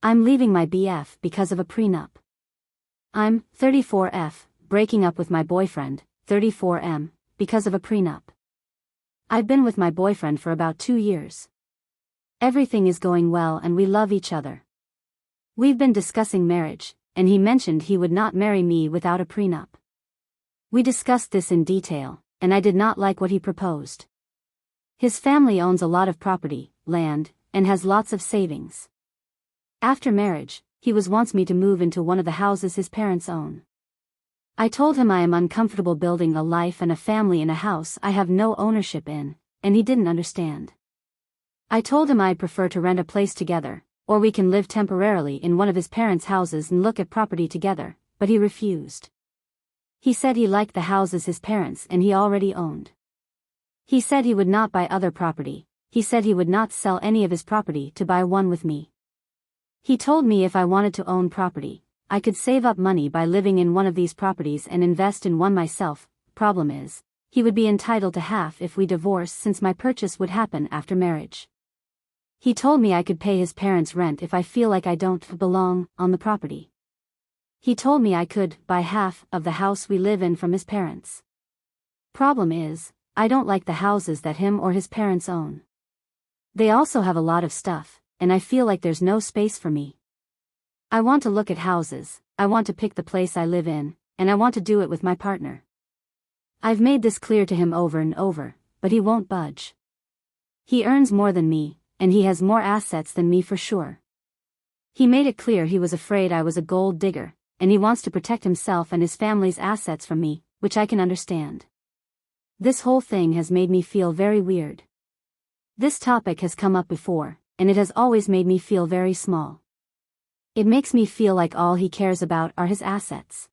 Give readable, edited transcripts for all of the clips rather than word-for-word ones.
I'm leaving my BF because of a prenup. I'm 34F, breaking up with my boyfriend, 34M, because of a prenup. I've been with my boyfriend for about 2 years. Everything is going well and we love each other. We've been discussing marriage, and he mentioned he would not marry me without a prenup. We discussed this in detail, and I did not like what he proposed. His family owns a lot of property, land, and has lots of savings. After marriage, he wants me to move into one of the houses his parents own. I told him I am uncomfortable building a life and a family in a house I have no ownership in, and he didn't understand. I told him I'd prefer to rent a place together, or we can live temporarily in one of his parents' houses and look at property together, but he refused. He said he liked the houses his parents and he already owned. He said he would not buy other property. He said he would not sell any of his property to buy one with me. He told me if I wanted to own property, I could save up money by living in one of these properties and invest in one myself. Problem is, he would be entitled to half if we divorce since my purchase would happen after marriage. He told me I could pay his parents' rent if I feel like I don't belong on the property. He told me I could buy half of the house we live in from his parents. Problem is, I don't like the houses that him or his parents own. They also have a lot of stuff, and I feel like there's no space for me. I want to look at houses, I want to pick the place I live in, and I want to do it with my partner. I've made this clear to him over and over, but he won't budge. He earns more than me, and he has more assets than me for sure. He made it clear he was afraid I was a gold digger, and he wants to protect himself and his family's assets from me, which I can understand. This whole thing has made me feel very weird. This topic has come up before, and it has always made me feel very small. It makes me feel like all he cares about are his assets.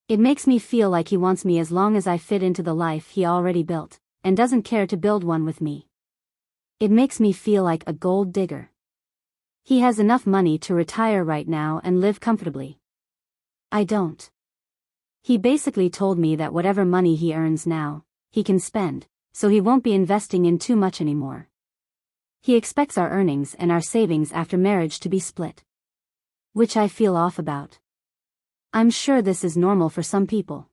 It makes me feel like he wants me as long as I fit into the life he already built, and doesn't care to build one with me. It makes me feel like a gold digger. He has enough money to retire right now and live comfortably. I don't. He basically told me that whatever money he earns now, he can spend, so he won't be investing in too much anymore. He expects our earnings and our savings after marriage to be split. Which I feel off about. I'm sure this is normal for some people.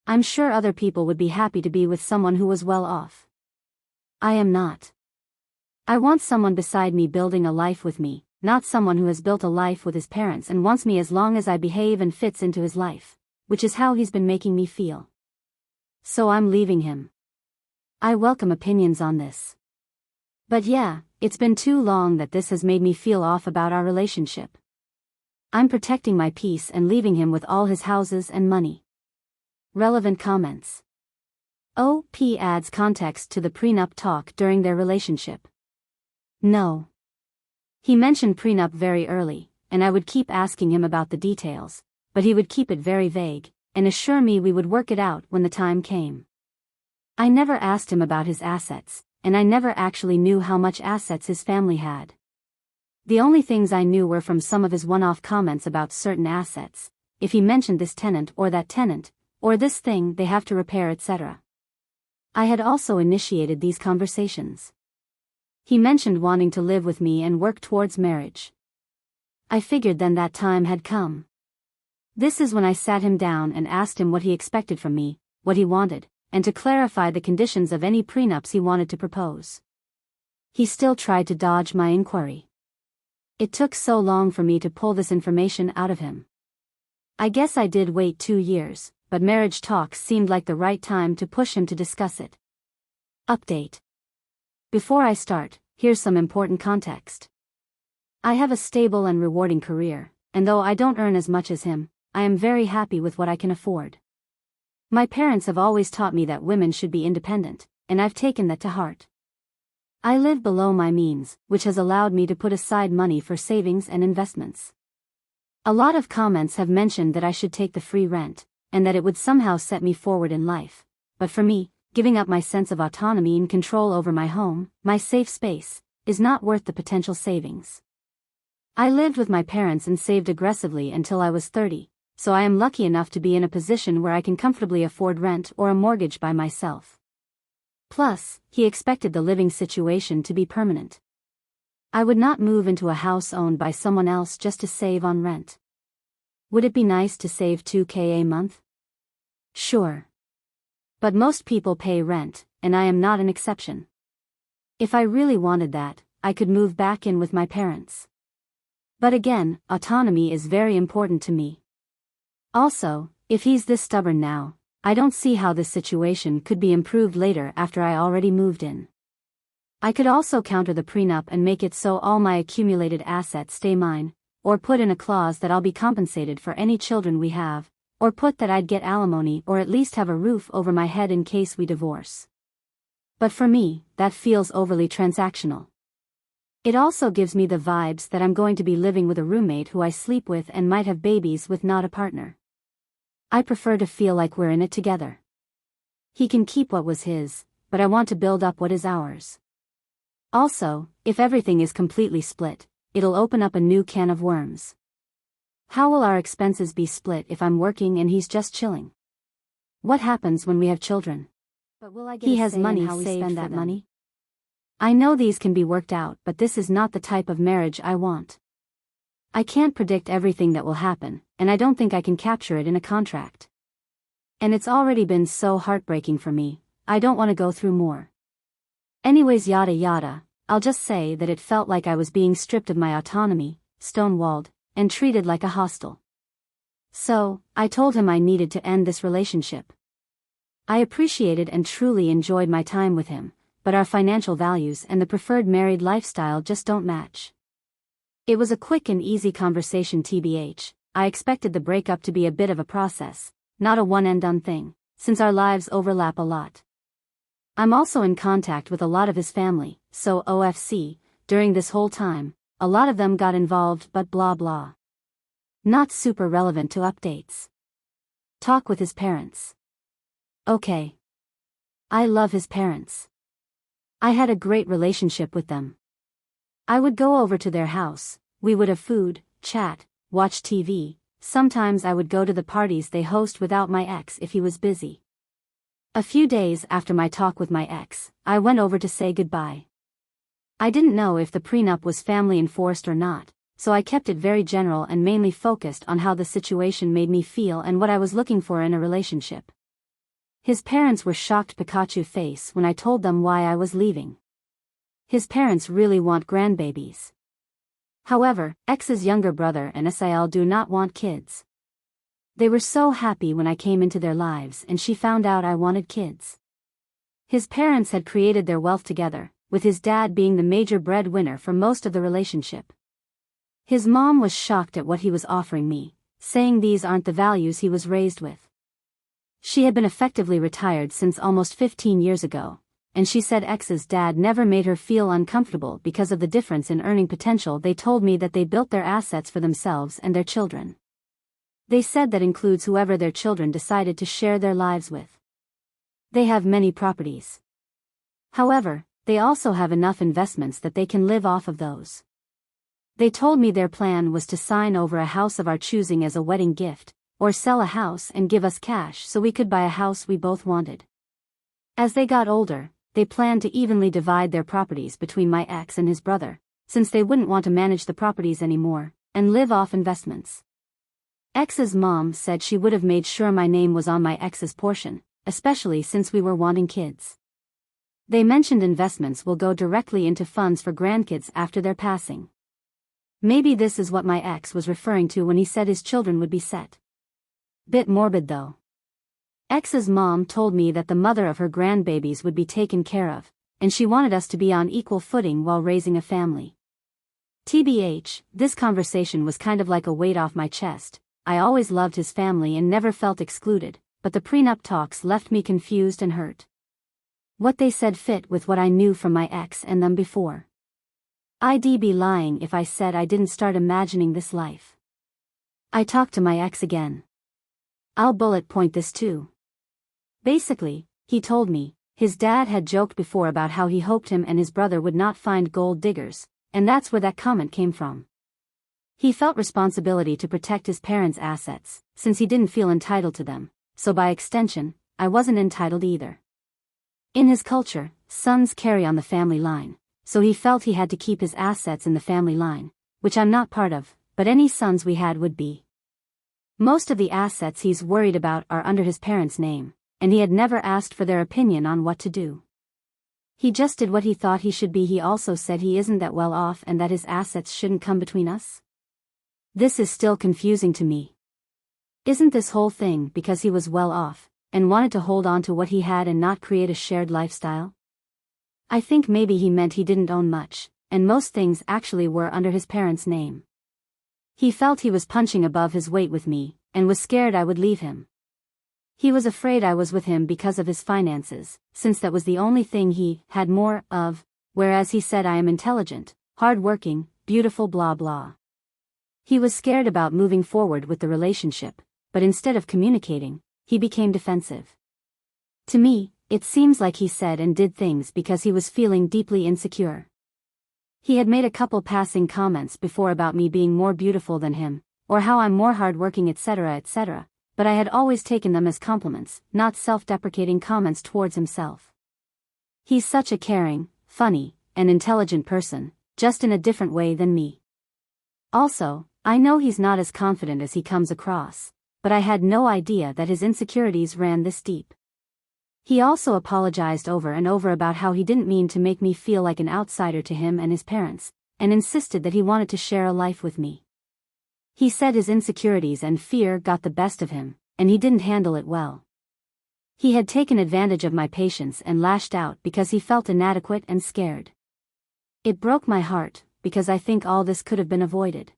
I'm sure other people would be happy to be with someone who was well off. I am not. I want someone beside me building a life with me, not someone who has built a life with his parents and wants me as long as I behave and fits into his life, which is how he's been making me feel. So I'm leaving him. I welcome opinions on this. But yeah, it's been too long that this has made me feel off about our relationship. I'm protecting my peace and leaving him with all his houses and money. Relevant comments. OP adds context to the prenup talk during their relationship. No. He mentioned prenup very early, and I would keep asking him about the details, but he would keep it very vague, and assure me we would work it out when the time came. I never asked him about his assets, and I never actually knew how much assets his family had. The only things I knew were from some of his one-off comments about certain assets, if he mentioned this tenant or that tenant, or this thing they have to repair, etc. I had also initiated these conversations. He mentioned wanting to live with me and work towards marriage. I figured then that time had come. This is when I sat him down and asked him what he expected from me, what he wanted, and to clarify the conditions of any prenups he wanted to propose. He still tried to dodge my inquiry. It took so long for me to pull this information out of him. I guess I did wait 2 years, but marriage talks seemed like the right time to push him to discuss it. Update. Before I start, here's some important context. I have a stable and rewarding career, and though I don't earn as much as him, I am very happy with what I can afford. My parents have always taught me that women should be independent, and I've taken that to heart. I live below my means, which has allowed me to put aside money for savings and investments. A lot of comments have mentioned that I should take the free rent, and that it would somehow set me forward in life, but for me, giving up my sense of autonomy and control over my home, my safe space, is not worth the potential savings. I lived with my parents and saved aggressively until I was 30, so I am lucky enough to be in a position where I can comfortably afford rent or a mortgage by myself. Plus, he expected the living situation to be permanent. I would not move into a house owned by someone else just to save on rent. Would it be nice to save $2,000 a month? Sure. But most people pay rent, and I am not an exception. If I really wanted that, I could move back in with my parents. But again, autonomy is very important to me. Also, if he's this stubborn now, I don't see how this situation could be improved later after I already moved in. I could also counter the prenup and make it so all my accumulated assets stay mine, or put in a clause that I'll be compensated for any children we have, or put that I'd get alimony or at least have a roof over my head in case we divorce. But for me, that feels overly transactional. It also gives me the vibes that I'm going to be living with a roommate who I sleep with and might have babies with, not a partner. I prefer to feel like we're in it together. He can keep what was his, but I want to build up what is ours. Also, if everything is completely split, it'll open up a new can of worms. How will our expenses be split if I'm working and he's just chilling? What happens when we have children? But will I get He a has say in money how we saved spend for that them. money? I know these can be worked out, but this is not the type of marriage I want. I can't predict everything that will happen, and I don't think I can capture it in a contract. And it's already been so heartbreaking for me, I don't want to go through more. Anyways, yada yada, I'll just say that it felt like I was being stripped of my autonomy, stonewalled, and treated like a hostage. So, I told him I needed to end this relationship. I appreciated and truly enjoyed my time with him, but our financial values and the preferred married lifestyle just don't match. It was a quick and easy conversation tbh, I expected the breakup to be a bit of a process, not a one-and-done thing, since our lives overlap a lot. I'm also in contact with a lot of his family, so OFC, during this whole time, a lot of them got involved but blah blah. Not super relevant to updates. Talk with his parents. Okay. I love his parents. I had a great relationship with them. I would go over to their house, we would have food, chat, watch TV, sometimes I would go to the parties they host without my ex if he was busy. A few days after my talk with my ex, I went over to say goodbye. I didn't know if the prenup was family enforced or not, so I kept it very general and mainly focused on how the situation made me feel and what I was looking for in a relationship. His parents were shocked Pikachu face when I told them why I was leaving. His parents really want grandbabies. However, ex's younger brother and Sil do not want kids. They were so happy when I came into their lives and she found out I wanted kids. His parents had created their wealth together, with his dad being the major breadwinner for most of the relationship. His mom was shocked at what he was offering me, saying these aren't the values he was raised with. She had been effectively retired since almost 15 years ago, and she said ex's dad never made her feel uncomfortable because of the difference in earning potential. They told me that they built their assets for themselves and their children. They said that includes whoever their children decided to share their lives with. They have many properties. However, they also have enough investments that they can live off of those. They told me their plan was to sign over a house of our choosing as a wedding gift, or sell a house and give us cash so we could buy a house we both wanted. As they got older, they planned to evenly divide their properties between my ex and his brother, since they wouldn't want to manage the properties anymore, and live off investments. Ex's mom said she would have made sure my name was on my ex's portion, especially since we were wanting kids. They mentioned investments will go directly into funds for grandkids after their passing. Maybe this is what my ex was referring to when he said his children would be set. Bit morbid though. Ex's mom told me that the mother of her grandbabies would be taken care of, and she wanted us to be on equal footing while raising a family. TBH, this conversation was kind of like a weight off my chest. I always loved his family and never felt excluded, but the prenup talks left me confused and hurt. What they said fit with what I knew from my ex and them before. I'd be lying if I said I didn't start imagining this life. I talked to my ex again. I'll bullet point this too. Basically, he told me, his dad had joked before about how he hoped him and his brother would not find gold diggers, and that's where that comment came from. He felt responsibility to protect his parents' assets, since he didn't feel entitled to them, so by extension, I wasn't entitled either. In his culture, sons carry on the family line, so he felt he had to keep his assets in the family line, which I'm not part of, but any sons we had would be. Most of the assets he's worried about are under his parents' name, and he had never asked for their opinion on what to do. He just did what he thought he should be. He also said he isn't that well off and that his assets shouldn't come between us. This is still confusing to me. Isn't this whole thing because he was well off, and wanted to hold on to what he had and not create a shared lifestyle? I think maybe he meant he didn't own much, and most things actually were under his parents' name. He felt he was punching above his weight with me, and was scared I would leave him. He was afraid I was with him because of his finances, since that was the only thing he had more of, whereas he said I am intelligent, hard-working, beautiful blah blah. He was scared about moving forward with the relationship, but instead of communicating, he became defensive. To me, it seems like he said and did things because he was feeling deeply insecure. He had made a couple passing comments before about me being more beautiful than him, or how I'm more hardworking, etc., etc., but I had always taken them as compliments, not self-deprecating comments towards himself. He's such a caring, funny, and intelligent person, just in a different way than me. Also, I know he's not as confident as he comes across, but I had no idea that his insecurities ran this deep. He also apologized over and over about how he didn't mean to make me feel like an outsider to him and his parents, and insisted that he wanted to share a life with me. He said his insecurities and fear got the best of him, and he didn't handle it well. He had taken advantage of my patience and lashed out because he felt inadequate and scared. It broke my heart, because I think all this could have been avoided.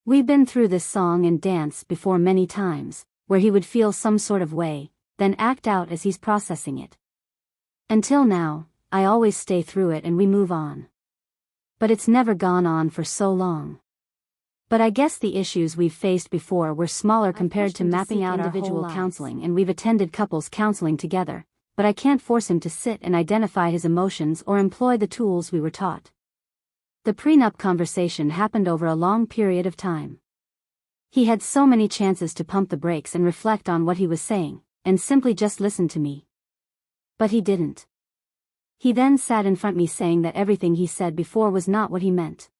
We've been through this song and dance before many times, where he would feel some sort of way, then act out as he's processing it. Until now, I always stay through it and we move on. But it's never gone on for so long. But I guess the issues we've faced before were smaller compared to mapping out individual counseling, and we've attended couples counseling together, but I can't force him to sit and identify his emotions or employ the tools we were taught. The prenup conversation happened over a long period of time. He had so many chances to pump the brakes and reflect on what he was saying, and simply just listen to me. But he didn't. He then sat in front of me saying that everything he said before was not what he meant.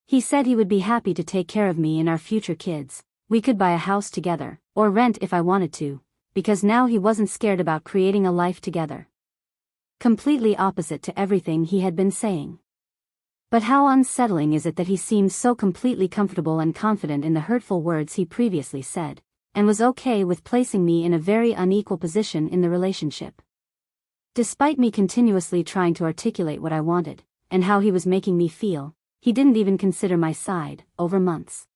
He said he would be happy to take care of me and our future kids, we could buy a house together, or rent if I wanted to, because now he wasn't scared about creating a life together. Completely opposite to everything he had been saying. But how unsettling is it that he seemed so completely comfortable and confident in the hurtful words he previously said, and was okay with placing me in a very unequal position in the relationship. Despite me continuously trying to articulate what I wanted, and how he was making me feel, he didn't even consider my side, over months.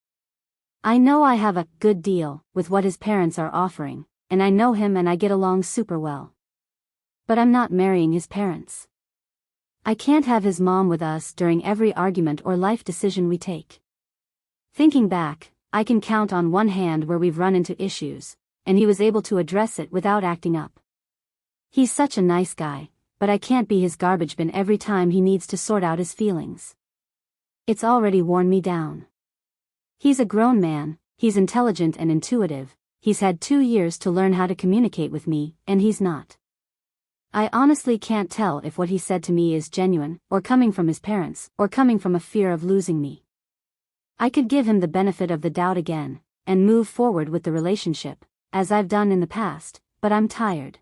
I know I have a good deal with what his parents are offering, and I know him and I get along super well. But I'm not marrying his parents. I can't have his mom with us during every argument or life decision we take. Thinking back, I can count on one hand where we've run into issues, and he was able to address it without acting up. He's such a nice guy, but I can't be his garbage bin every time he needs to sort out his feelings. It's already worn me down. He's a grown man, he's intelligent and intuitive, he's had 2 years to learn how to communicate with me, and he's not. I honestly can't tell if what he said to me is genuine, or coming from his parents, or coming from a fear of losing me. I could give him the benefit of the doubt again, and move forward with the relationship, as I've done in the past, but I'm tired.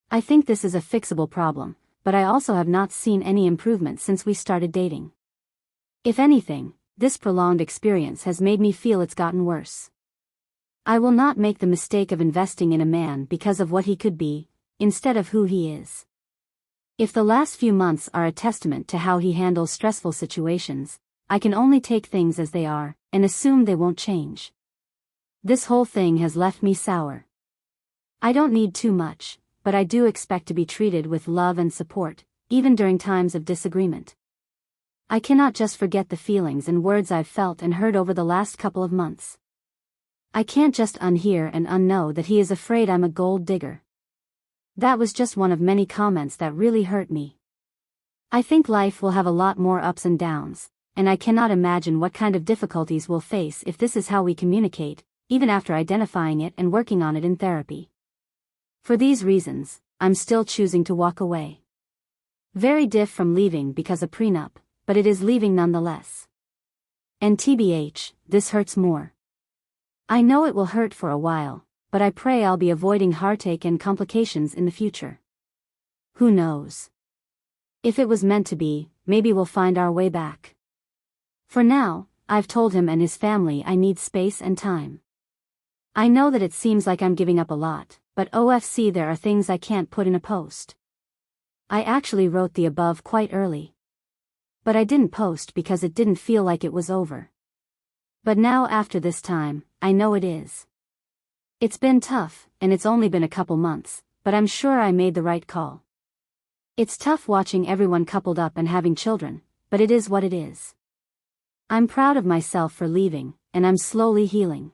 I think this is a fixable problem, but I also have not seen any improvement since we started dating. If anything, this prolonged experience has made me feel it's gotten worse. I will not make the mistake of investing in a man because of what he could be, instead of who he is. If the last few months are a testament to how he handles stressful situations, I can only take things as they are, and assume they won't change. This whole thing has left me sour. I don't need too much, but I do expect to be treated with love and support, even during times of disagreement. I cannot just forget the feelings and words I've felt and heard over the last couple of months. I can't just unhear and unknow that he is afraid I'm a gold digger. That was just one of many comments that really hurt me. I think life will have a lot more ups and downs, and I cannot imagine what kind of difficulties we'll face if this is how we communicate, even after identifying it and working on it in therapy. For these reasons, I'm still choosing to walk away. Very diff from leaving because of prenup, but it is leaving nonetheless. And TBH, this hurts more. I know it will hurt for a while, but I pray I'll be avoiding heartache and complications in the future. Who knows? If it was meant to be, maybe we'll find our way back. For now, I've told him and his family I need space and time. I know that it seems like I'm giving up a lot, but OFC there are things I can't put in a post. I actually wrote the above quite early. But I didn't post because it didn't feel like it was over. But now after this time, I know it is. It's been tough, and it's only been a couple months, but I'm sure I made the right call. It's tough watching everyone coupled up and having children, but it is what it is. I'm proud of myself for leaving, and I'm slowly healing.